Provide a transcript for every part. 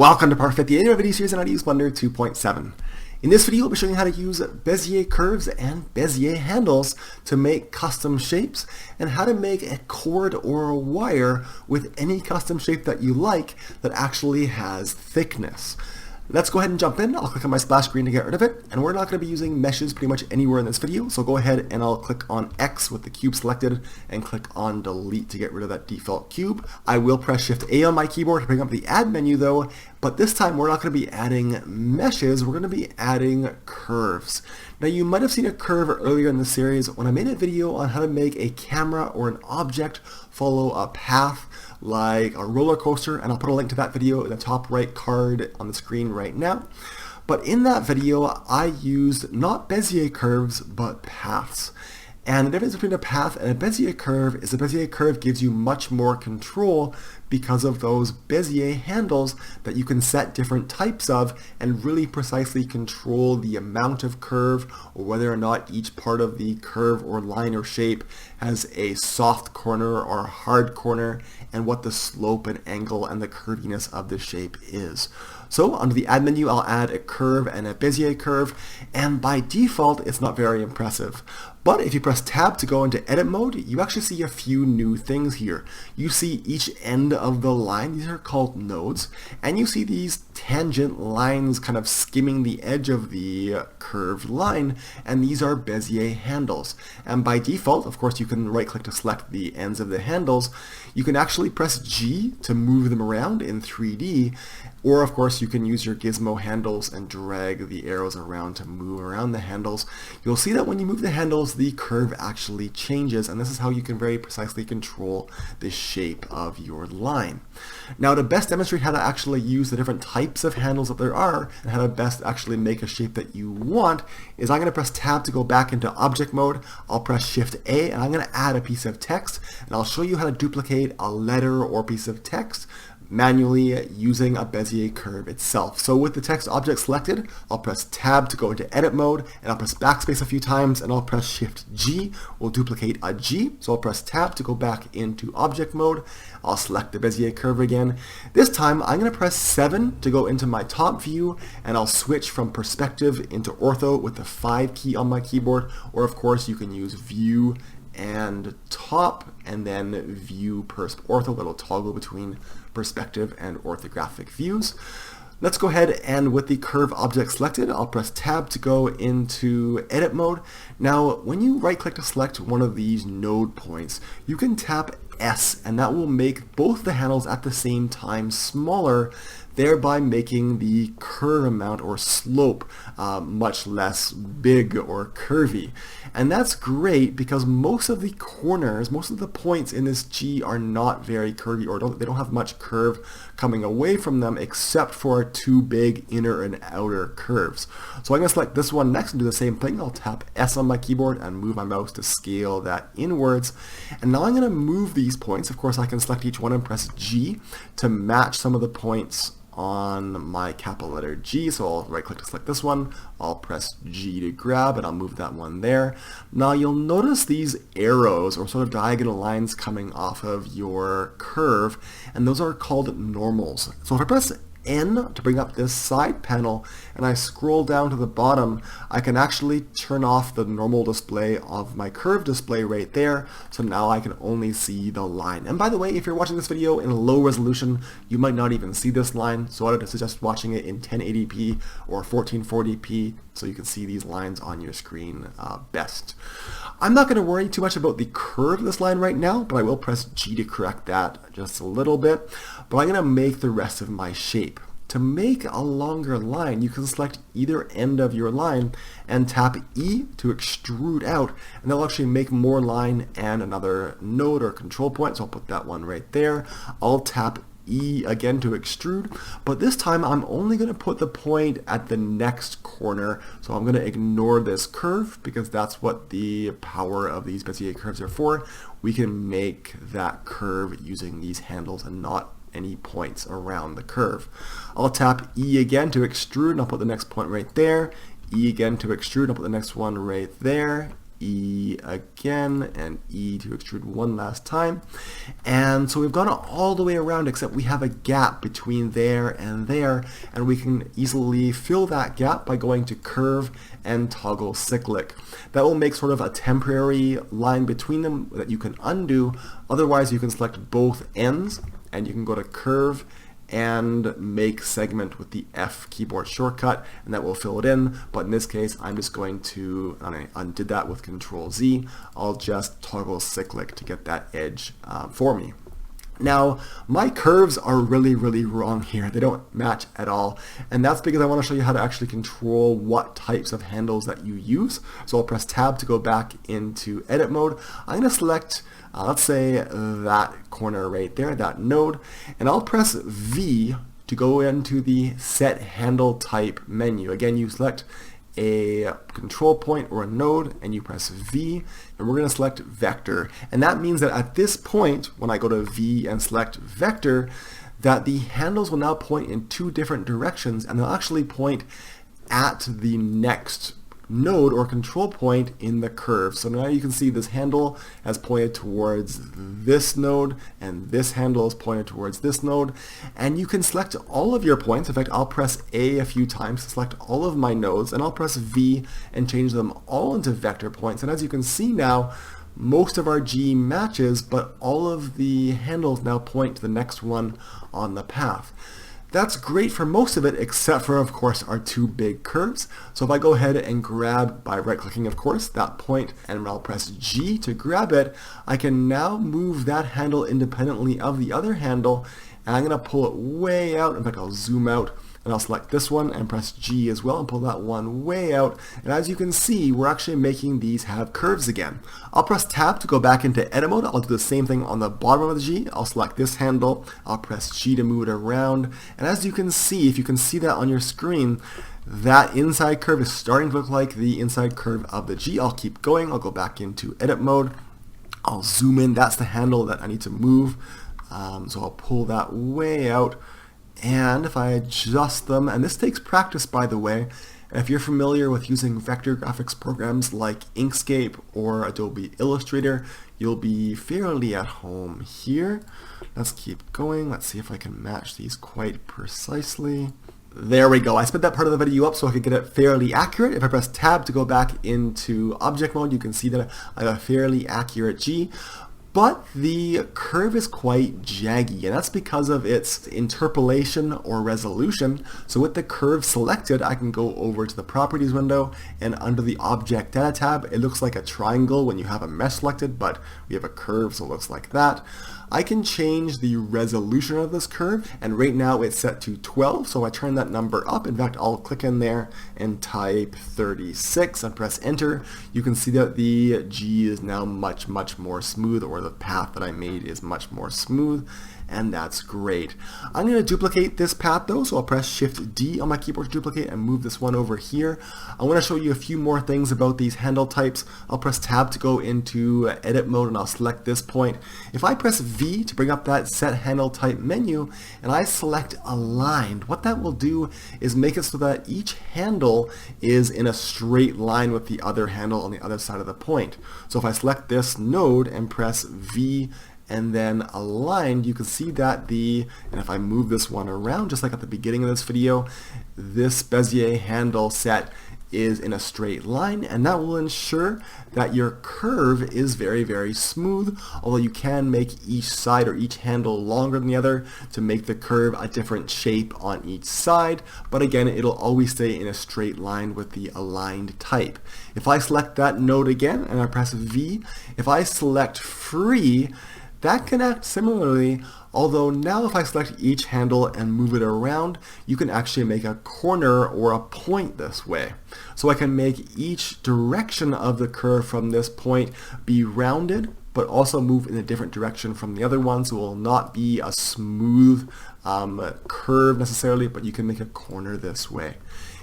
Welcome to part 58 of our video series on how to use Blender 2.7. In this video, I'll be showing you how to use Bezier curves and Bezier handles to make custom shapes and how to make a cord or a wire with any custom shape that you like that actually has thickness. Let's go ahead and jump in. I'll click on my splash screen to get rid of it, and we're not going to be using meshes pretty much anywhere in this video, so go ahead and I'll click on X with the cube selected and click on delete to get rid of that default cube. I will press Shift A on my keyboard to bring up the add menu though, but this time we're not going to be adding meshes, we're going to be adding curves. Now you might have seen a curve earlier in the series when I made a video on how to make a camera or an object follow a path like a roller coaster, and I'll put a link to that video in the top right card on the screen right now. But in that video I used not Bezier curves but paths. And the difference between a path and a Bezier curve is a Bezier curve gives you much more control because of those Bezier handles that you can set different types of and really precisely control the amount of curve or whether or not each part of the curve or line or shape has a soft corner or a hard corner and what the slope and angle and the curviness of the shape is. So under the add menu, I'll add a curve and a Bezier curve, and by default it's not very impressive. But if you press tab to go into edit mode, you actually see a few new things here. You see each end of the line, these are called nodes, and you see these tangent lines kind of skimming the edge of the curved line, and these are Bezier handles. And by default, of course, you can right click to select the ends of the handles. You can actually press G to move them around in 3D, or of course you can use your gizmo handles and drag the arrows around to move around the handles. You'll see that when you move the handles, the curve actually changes, and this is how you can very precisely control the shape of your line. Now to best demonstrate how to actually use the different types of handles that there are and how to best actually make a shape that you want is I'm going to press tab to go back into object mode. I'll press Shift A and I'm going to add a piece of text, and I'll show you how to duplicate a letter or piece of text manually using a Bezier curve itself. So with the text object selected, I'll press tab to go into edit mode, and I'll press backspace a few times, and I'll press Shift G. We'll duplicate a G. So I'll press tab to go back into object mode. I'll select the Bezier curve again. This time I'm going to press 7 to go into my top view, and I'll switch from perspective into ortho with the 5 key on my keyboard, or of course you can use view and top and then view persp ortho. That'll toggle between perspective and orthographic views. Let's go ahead and with the curve object selected, I'll press tab to go into edit mode. Now when you right click to select one of these node points, you can tap S, and that will make both the handles at the same time smaller, thereby making the curve amount or slope much less big or curvy. And that's great because most of the corners, most of the points in this G are not very curvy, or they don't have much curve coming away from them except for two big inner and outer curves. So I'm going to select this one next and do the same thing. I'll tap S on my keyboard and move my mouse to scale that inwards. And now I'm going to move these points. Of course I can select each one and press G to match some of the points on my capital letter G. So I'll right click to select this one, I'll press G to grab, and I'll move that one there. Now you'll notice these arrows or sort of diagonal lines coming off of your curve, and those are called normals. So if I press N to bring up this side panel and I scroll down to the bottom, I can actually turn off the normal display of my curve display right there, so now I can only see the line. And by the way, if you're watching this video in low resolution, you might not even see this line, so I would suggest watching it in 1080p or 1440p so you can see these lines on your screen best. I'm not going to worry too much about the curve of this line right now, but I will press G to correct that just a little bit. But I'm going to make the rest of my shape. To make a longer line, you can select either end of your line and tap E to extrude out, and that'll actually make more line and another node or control point. So I'll put that one right there. I'll tap E again to extrude, but this time I'm only going to put the point at the next corner, so I'm going to ignore this curve because that's what the power of these Bezier curves are for. We can make that curve using these handles and not any points around the curve. I'll tap E again to extrude, and I'll put the next point right there. E again to extrude, I'll put the next one right there. E again, and E to extrude one last time. And so we've gone all the way around, except we have a gap between there, and we can easily fill that gap by going to Curve and Toggle Cyclic. That will make sort of a temporary line between them that you can undo. Otherwise, you can select both ends, and you can go to Curve and make segment with the F keyboard shortcut, and that will fill it in. But in this case, I'm just going to, and I undid that with Control Z, I'll just toggle cyclic to get that edge for me. Now, my curves are really wrong here. They don't match at all. And that's because I want to show you how to actually control what types of handles that you use. So I'll press Tab to go back into edit mode. I'm going to select, let's say that corner right there, that node. And I'll press V to go into the Set Handle Type menu. Again, you select a control point or a node, and you press V, and we're going to select vector. And that means that at this point, when I go to V and select vector, that the handles will now point in two different directions, and they'll actually point at the next node or control point in the curve. So now you can see this handle has pointed towards this node, and this handle is pointed towards this node, and you can select all of your points. In fact, I'll press A few times to select all of my nodes, and I'll press V and change them all into vector points. And as you can see now, most of our G matches, but all of the handles now point to the next one on the path. That's great for most of it, except for, of course, our two big curves. So if I go ahead and grab, by right-clicking, of course, that point, and I'll press G to grab it, I can now move that handle independently of the other handle, and I'm going to pull it way out. In fact, I'll zoom out, and I'll select this one and press G as well and pull that one way out. And as you can see, we're actually making these have curves again. I'll press Tab to go back into edit mode. I'll do the same thing on the bottom of the G. I'll select this handle. I'll press G to move it around. And as you can see, if you can see that on your screen, that inside curve is starting to look like the inside curve of the G. I'll keep going. I'll go back into edit mode. I'll zoom in. That's the handle that I need to move. So I'll pull that way out. And if I adjust them, and this takes practice, by the way, and if you're familiar with using vector graphics programs like Inkscape or Adobe Illustrator, you'll be fairly at home here. Let's keep going. Let's see if I can match these quite precisely. There we go. I sped that part of the video up so I could get it fairly accurate. If I press Tab to go back into object mode, you can see that I have a fairly accurate G. But the curve is quite jaggy, and that's because of its interpolation or resolution. So with the curve selected, I can go over to the Properties window, and under the Object Data tab, it looks like a triangle when you have a mesh selected, but we have a curve, so it looks like that. I can change the resolution of this curve, and right now it's set to 12, so I turn that number up. In fact, I'll click in there and type 36 and press enter. You can see that the G is now much more smooth, or the path that I made is much more smooth, and that's great. I'm going to duplicate this path though, so I'll press Shift D on my keyboard to duplicate and move this one over here. I want to show you a few more things about these handle types. I'll press Tab to go into edit mode, and I'll select this point. If I press V to bring up that Set Handle Type menu, and I select Aligned, what that will do is make it so that each handle is in a straight line with the other handle on the other side of the point. So if I select this node and press V and then Aligned, you can see that and if I move this one around, just like at the beginning of this video, this Bezier handle set is in a straight line, and that will ensure that your curve is very smooth, although you can make each side or each handle longer than the other to make the curve a different shape on each side, but again, it'll always stay in a straight line with the aligned type. If I select that node again and I press V, if I select free, that can act similarly, although now if I select each handle and move it around, you can actually make a corner or a point this way. So I can make each direction of the curve from this point be rounded, but also move in a different direction from the other one, so it will not be a smooth curve necessarily, but you can make a corner this way.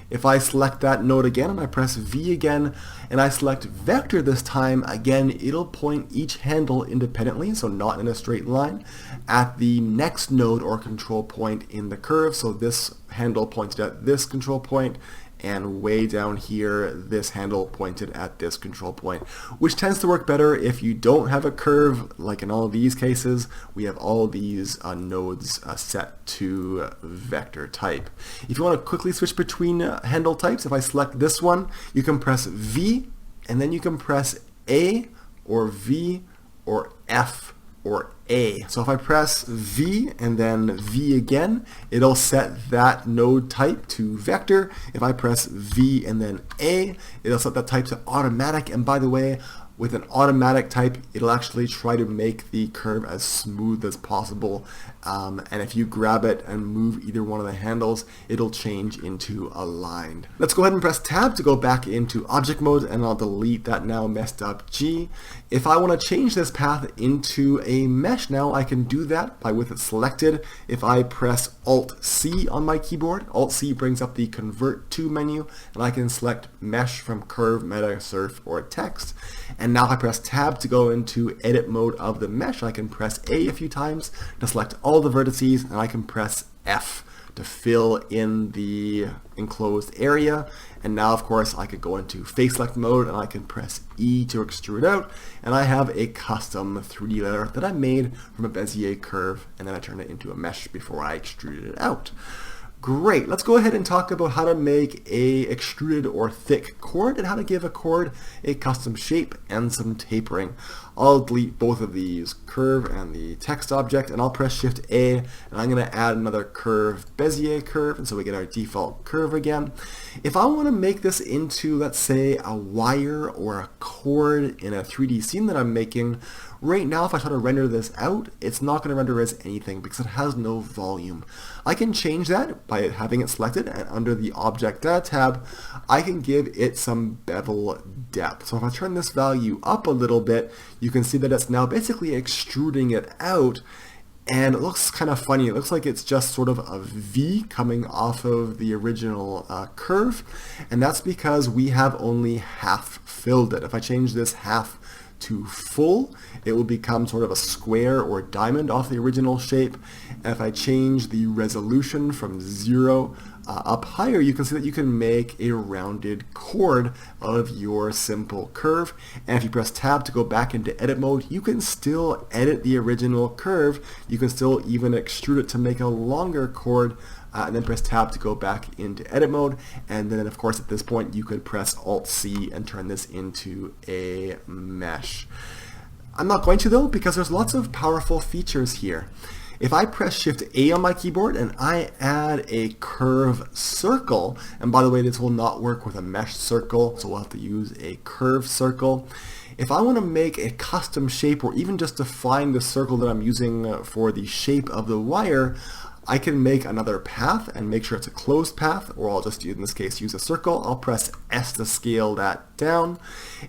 If I select that node again and I press V again and I select vector this time, again it'll point each handle independently, so not in a straight line, at the next node or control point in the curve. So this handle pointed at this control point and way down here this handle pointed at this control point, which tends to work better if you don't have a curve. Like in all of these cases, we have all these nodes set to vector type. If you want to quickly switch between handle types, if I select this one, you can press V and then you can press A or V or F or A. So if I press V and then V again, it'll set that node type to vector. If I press V and then A, it'll set that type to automatic. And by the way, with an automatic type, it'll actually try to make the curve as smooth as possible. And if you grab it and move either one of the handles, it'll change into aligned. Let's go ahead and press Tab to go back into object mode, and I'll delete that now messed up G. If I want to change this path into a mesh now, I can do that by with it selected. If I press Alt-C on my keyboard, Alt-C brings up the Convert To menu, and I can select Mesh from Curve, Meta, Surf, or Text. And now if I press Tab to go into edit mode of the mesh, I can press A a few times to select all the vertices, and I can press F to fill in the enclosed area. And now of course I could go into face select mode and I can press E to extrude out, and I have a custom 3D layer that I made from a Bezier curve, and then I turned it into a mesh before I extruded it out. Great, let's go ahead and talk about how to make a extruded or thick chord and how to give a chord a custom shape and some tapering. I'll delete both of these, curve and the text object, and I'll press Shift A, and I'm going to add another curve, Bezier curve, and so we get our default curve again. If I want to make this into, let's say, a wire or a chord in a 3D scene that I'm making, right now if I try to render this out, it's not going to render as anything because it has no volume. I can change that by having it selected, and under the Object Data tab, I can give it some bevel depth. So if I turn this value up a little bit, you can see that it's now basically extruding it out, and it looks kind of funny. It looks like it's just sort of a V coming off of the original curve, and that's because we have only half filled it. If I change this half to full, it will become sort of a square or diamond off the original shape. And if I change the resolution from 0 up higher, you can see that you can make a rounded chord of your simple curve. And if you press Tab to go back into edit mode, you can still edit the original curve. You can still even extrude it to make a longer chord, and then press Tab to go back into edit mode. And then of course at this point you could press Alt-C and turn this into a mesh. I'm not going to though, because there's lots of powerful features here. If I press Shift A on my keyboard and I add a curve circle, and by the way this will not work with a mesh circle, so we'll have to use a curve circle. If I want to make a custom shape or even just define the circle that I'm using for the shape of the wire, I can make another path and make sure it's a closed path, or I'll just, in this case, use a circle. I'll press S to scale that down.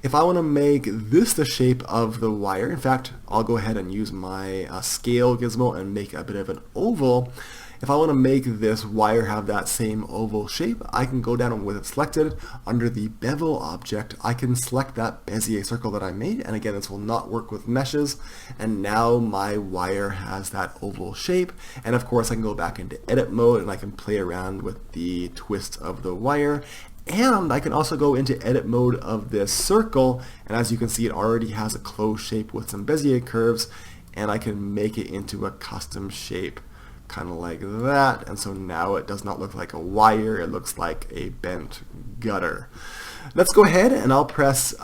If I want to make this the shape of the wire, in fact, I'll go ahead and use my scale gizmo and make a bit of an oval. If I want to make this wire have that same oval shape, I can go down and with it selected, under the bevel object, I can select that Bezier circle that I made, and again this will not work with meshes, and now my wire has that oval shape. And of course I can go back into edit mode and I can play around with the twist of the wire. And I can also go into edit mode of this circle, and as you can see it already has a closed shape with some Bezier curves, and I can make it into a custom shape kind of like that, and so now it does not look like a wire, it looks like a bent gutter. Let's go ahead and I'll press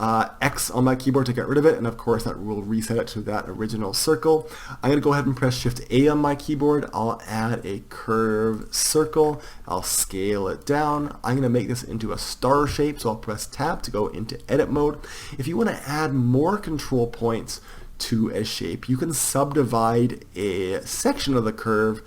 X on my keyboard to get rid of it, and of course that will reset it to that original circle. I'm going to go ahead and press Shift A on my keyboard. I'll add a curve circle, I'll scale it down. I'm going to make this into a star shape, so I'll press Tab to go into edit mode. If you want to add more control points to a shape, you can subdivide a section of the curve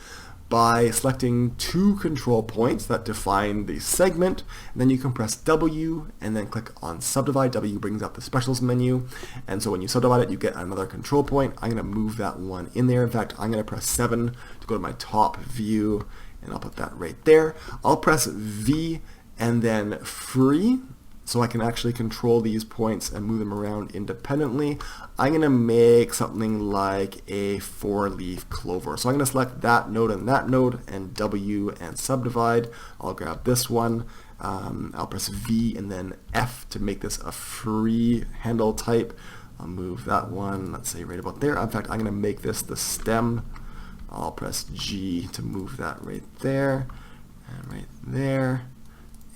by selecting 2 control points that define the segment, and then you can press W and then click on Subdivide. W brings up the specials menu, and so when you subdivide it you get another control point. I'm going to move that one in there. In fact, I'm going to press 7 to go to my top view, and I'll put that right there. I'll press V and then free, so I can actually control these points and move them around independently. I'm going to make something like a 4-leaf clover. So I'm going to select that node and W and subdivide. I'll grab this one, I'll press V and then F to make this a free handle type. I'll move that one, let's say right about there. In fact, I'm going to make this the stem. I'll press G to move that right there, and right there,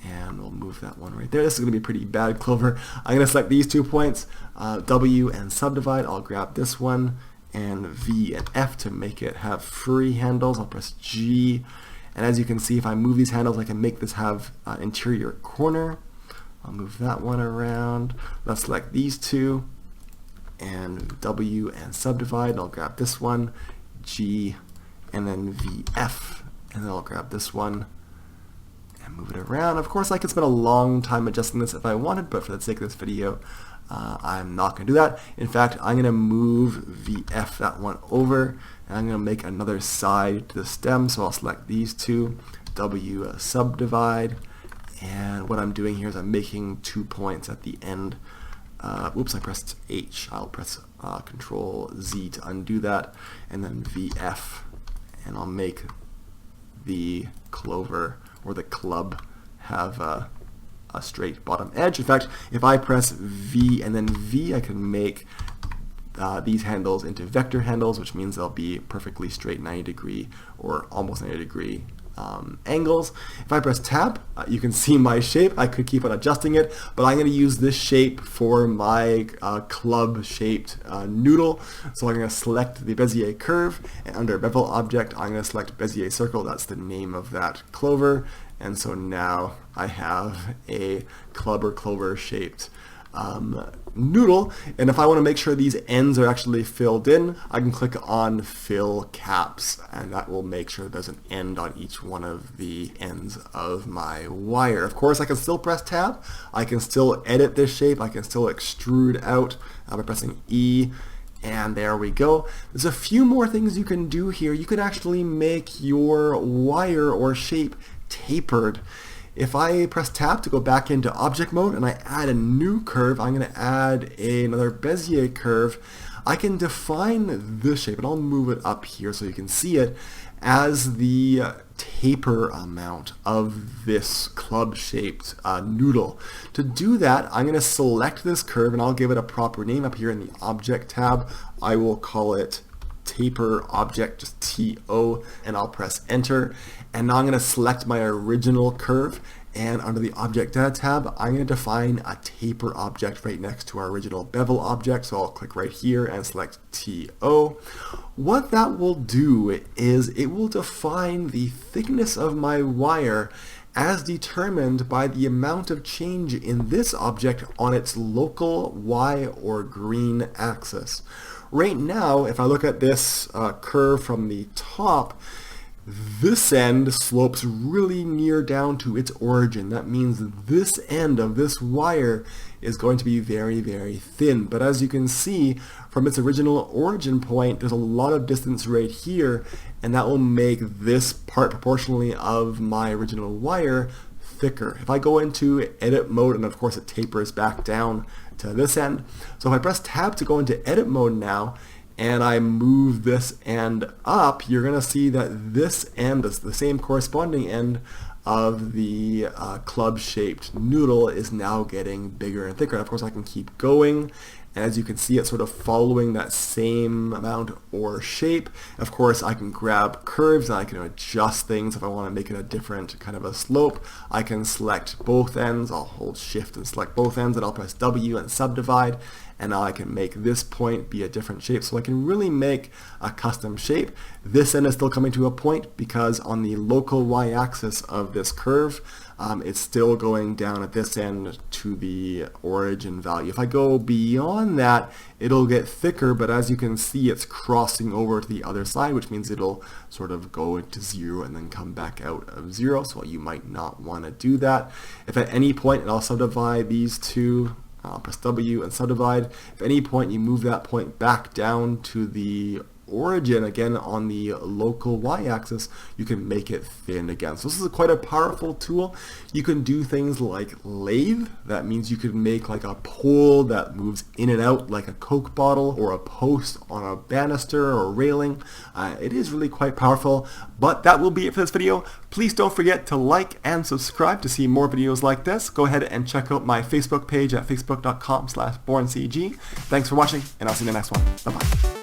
and we'll move that one right there. This is going to be pretty bad, Clover. I'm going to select these 2 points, W and subdivide. I'll grab this one, and V and F to make it have free handles. I'll press G, and as you can see, if I move these handles, I can make this have interior corner. I'll move that one around. Let's select these 2, and W and subdivide. I'll grab this one, G, and then VF, and then I'll grab this one and move it around. Of course, I could spend a long time adjusting this if I wanted, but for the sake of this video, I'm not going to do that. In fact, I'm going to move VF, that one, over, and I'm going to make another side to the stem, so I'll select these 2, W subdivide, and what I'm doing here is I'm making 2 points at the end. Oops, I pressed H. I'll press Control Z to undo that, and then VF, and I'll make the clover or the club have a straight bottom edge. In fact, if I press V and then V, I can make these handles into vector handles, which means they'll be perfectly straight 90 degree or almost 90 degree angles. If I press tab, you can see my shape. I could keep on adjusting it, but I'm going to use this shape for my club shaped noodle. So I'm going to select the Bezier curve, and under bevel object I'm going to select Bezier circle. That's the name of that clover, and so now I have a club or clover shaped noodle. And if I want to make sure these ends are actually filled in, I can click on fill caps, and that will make sure there's an end on each one of the ends of my wire. Of course, I can still press tab. I can still edit this shape. I can still extrude out by pressing E, and there we go. There's a few more things you can do here. You can actually make your wire or shape tapered. If I press tab to go back into object mode and I add a new curve, I'm going to add another Bezier curve. I can define this shape, and I'll move it up here so you can see it, as the taper amount of this club-shaped noodle. To do that, I'm going to select this curve, and I'll give it a proper name up here in the Object tab. I will call it Taper Object, just T-O, and I'll press Enter. And now I'm going to select my original curve, and under the Object Data tab, I'm going to define a taper object right next to our original bevel object. So I'll click right here and select TO. What that will do is it will define the thickness of my wire as determined by the amount of change in this object on its local Y or green axis. Right now, if I look at this curve from the top, this end slopes really near down to its origin. That means this end of this wire is going to be very, very thin. But as you can see, from its original origin point, there's a lot of distance right here, and that will make this part proportionally of my original wire thicker. If I go into edit mode, and of course it tapers back down to this end. So if I press tab to go into edit mode now, and I move this end up, you're going to see that this end, the same corresponding end of the club-shaped noodle, is now getting bigger and thicker. And of course, I can keep going. And as you can see, it's sort of following that same amount or shape. Of course, I can grab curves and I can adjust things. If I want to make it a different kind of a slope, I can select both ends. I'll hold shift and select both ends, and I'll press W and subdivide. And now I can make this point be a different shape. So I can really make a custom shape. This end is still coming to a point because on the local y-axis of this curve, it's still going down at this end to the origin value. If I go beyond that, it'll get thicker, but as you can see, it's crossing over to the other side, which means it'll sort of go into 0 and then come back out of 0. So you might not want to do that. If at any point, and I'll subdivide these two, I'll press W and subdivide. If at any point you move that point back down to the origin again on the local y-axis, you can make it thin again. So this is quite a powerful tool. You can do things like lathe. That means you could make like a pole that moves in and out like a Coke bottle, or a post on a banister or railing. It is really quite powerful, but that will be it for this video. Please don't forget to like and subscribe to see more videos like this. Go ahead and check out my Facebook page at facebook.com/borncg. Thanks for watching, and I'll see you in the next one. Bye-bye.